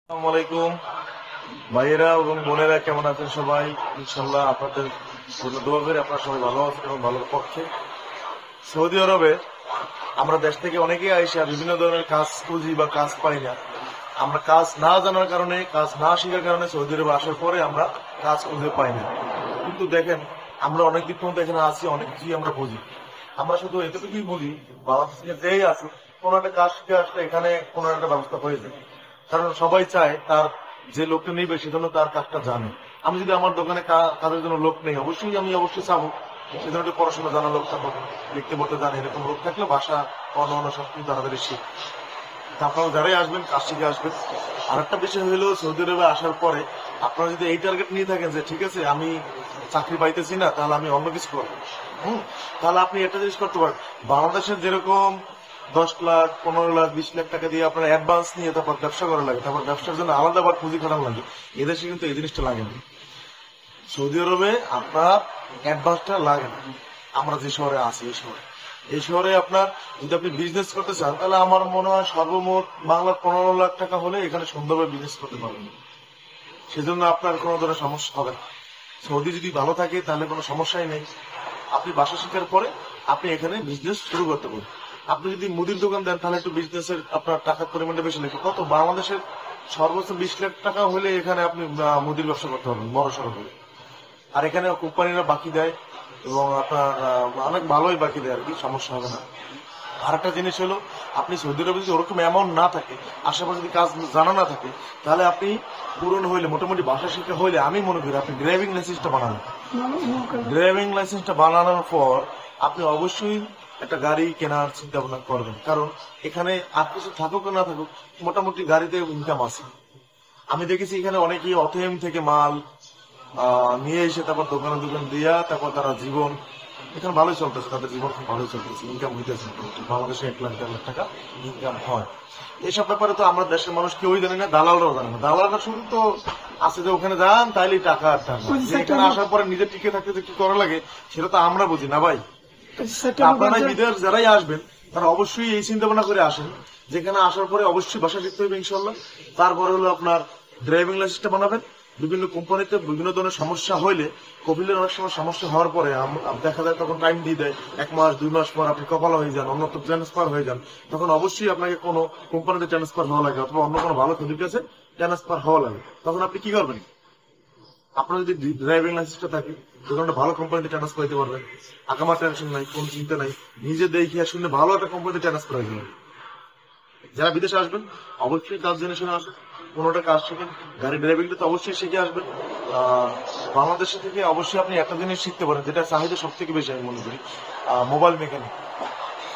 আসসালামু আলাইকুম ভাইয়েরা এবং বোনেরা, কেমন আছেন সবাই? ইনশাল্লাহ আপনাদের জন্য দোয়া করি আপনারা সবাই ভালো আছেন এবং ভালোর পক্ষে। সৌদি আরবে আমরা দেশ থেকে অনেকেই আইসা বিভিন্ন ধরনের কাজ খুঁজি বা কাজ পাই না। আমরা কাজ না জানার কারণে, কাজ না শেখার কারণে সৌদি আরবে আসার পরে আমরা কাজ খুঁজে পাই না। কিন্তু দেখেন, আমরা অনেক দিন পর্যন্ত এখানে আসি, অনেক কিছুই আমরা বুঝি। আমরা শুধু এতটুকুই বুঝি, বাংলাদেশ থেকে যেই আসুক কোনো একটা কাজ শিখে আসলে এখানে কোনো একটা ব্যবস্থা হয়ে যায়। কারণ সবাই চায় তার যে লোকটা নেবে সে জন্য তার কাজটা জানে। আমি যদি আমার দোকানে কাজের জন্য লোক নেই, আমি অবশ্যই চাবো সেজন্য একটু পড়াশোনা জানা লোক থাকুক, লিখতে পড়তে জানে এরকম লোক থাকলে ভাষা অন্য সব কিছু তাড়াতাড়ি শিখ। আপনারা যারাই আসবেন কাজ শিখে আসবেন। আর একটা বিষয় হলো, সৌদি আরবে আসার পরে আপনারা যদি এই টার্গেট নিয়ে থাকেন যে ঠিক আছে আমি চাকরি পাইতেছি না, তাহলে আমি অন্য কিছু করবো, তাহলে আপনি একটা জিনিস করতে পারেন। বাংলাদেশের যেরকম 10 লাখ 15 লাখ 20 লাখ টাকা দিয়ে আপনার অ্যাডভান্স নিয়ে তারপর ব্যবসা করা লাগে, তারপর ব্যবসার জন্য আলাদা আবার পুঁজি খাটানো লাগে, এদেশে কিন্তু এই জিনিসটা লাগে না। সৌদি আরবে আপনার অ্যাডভান্সটা লাগে না। আমরা যে শহরে আছি এই শহরে আপনার যদি আপনি বিজনেস করতে চান, তাহলে আমার মনে হয় সর্বমোট বাংলার 15 লাখ টাকা হলে এখানে সুন্দরভাবে বিজনেস করতে পারবেন। সেজন্য আপনার কোনো ধরনের সমস্যা হবে না। সৌদি যদি ভালো থাকে তাহলে কোনো সমস্যাই নেই। আপনি বাসা শেখার পরে আপনি এখানে বিজনেস শুরু করতে পারেন। আপনি যদি মুদির দোকান দেন তাহলে একটু বিজনেসের আপনার টাকার পরিমাণটা বেশি লাগবে। কত বাংলাদেশের সর্বোচ্চ 20 লাখ টাকা হলে এখানে আপনি মুদির ব্যবসা করতে পারবেন বড় সড়ো হলে। আর এখানে কোম্পানিরা বাকি দেয় এবং আপনার অনেক ভালোই বাকি দেয় আর কি, সমস্যা হবে না। আর একটা জিনিস হলো, আপনি সৌদি আরবে যদি ওরকম অ্যামাউন্ট না থাকে, আশেপাশে যদি কাজ জানা না থাকে, তাহলে আপনি পূরণ হইলে মোটামুটি ভাষা শিক্ষা হইলে আমি মনে করি আপনি ড্রাইভিং লাইসেন্সটা বানাবেন। ড্রাইভিং লাইসেন্সটা বানানোর পর আপনি অবশ্যই একটা গাড়ি কেনার চিন্তা ভাবনা করবেন। কারণ এখানে আর কিছু থাকুক না থাকুক, মোটামুটি গাড়িতে ইনকাম আছে। আমি দেখেছি এখানে অনেকেই অথেম থেকে মাল নিয়ে এসে তারপর দোকান দিয়া তারপর তারা জীবন এখানে ভালোই চলতেছে, তাদের জীবন খুব ভালোই চলতেছে, ইনকাম হইতেছে। বাংলাদেশে 1 লাখ 1.5 লাখ টাকা ইনকাম হয়। এইসব ব্যাপারে তো আমরা দেশের মানুষ কেউই জানি না, দালালরাও জানে না। দালালরা শুধু তো আছে যে ওখানে যান তাইলেই টাকা আর টাকা, এখানে আসার পরে নিজে টিকে থাকতে যে কি করা লাগে সেটা তো আমরা বুঝি না ভাই। আপনারা বিদেশ যারাই আসবেন তারা অবশ্যই এই চিন্তা ভাবনা করে আসেন, যেখানে আসার পরে অবশ্যই ভাষা শিখতে হবে ইনশাল্লাহ। তারপরে হলো আপনার ড্রাইভিং লাইসেন্সটা বানাবেন। বিভিন্ন কোম্পানিতে বিভিন্ন ধরনের সমস্যা হইলে, কপিলের অনেক সময় সমস্যা হওয়ার পরে দেখা যায় তখন টাইম দিয়ে দেয়, 1 মাস 2 মাস পর আপনি কপালা হয়ে যান, অন্যত্র ট্রান্সফার হয়ে যান, তখন অবশ্যই আপনাকে কোনো কোম্পানিতে ট্রান্সফার হওয়া লাগে অথবা অন্য কোনো ভালো খুঁজে কাছে ট্রান্সফার হওয়া লাগে। তখন আপনি কি করবেন? আপনার যদি ড্রাইভিং লাইসেন্সটা থাকে তখন একটা ভালো কোম্পানিতে ট্রান্সফার হতে পারবেন। আগামার টেনশন নাই, কোন চিন্তা নাই, নিজে দেখে শুনে ভালো একটা কোম্পানিতে ট্রান্সফার হয়ে যাবেন। যারা বিদেশে আসবেন অবশ্যই কাজ জেনে শুনে আসবেন, কোনোটা কাজ শিখেন। গাড়ি ড্রাইভিংটা তো অবশ্যই শিখে আসবেন। বাংলাদেশ থেকে অবশ্যই আপনি একটা জিনিস শিখতে পারেন, যেটা চাহিদা সব থেকে বেশি আমি মনে করি, মোবাইল মেকানিক।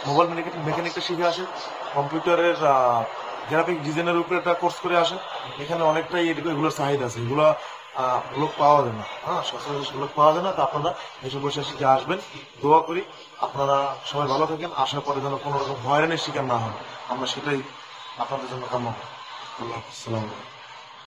মোবাইল মেকানিকটা শিখে আসেন। কম্পিউটারের গ্রাফিক ডিজাইনের উপরে একটা কোর্স করে আসেন। এখানে অনেকটাই এগুলোর চাহিদা আছে, এগুলো লোক পাওয়া যায় না। সচরাচর লোক পাওয়া যায় না। তো আপনারা এসব বসে শিখে আসবেন। দোয়া করি আপনারা সবাই ভালো থাকেন, আসার পরে যেন কোনো রকম হয়রানির শিকার না হয়, আমরা সেটাই আপনাদের জন্য কামনা করি। আল্লাহ হাফেজ।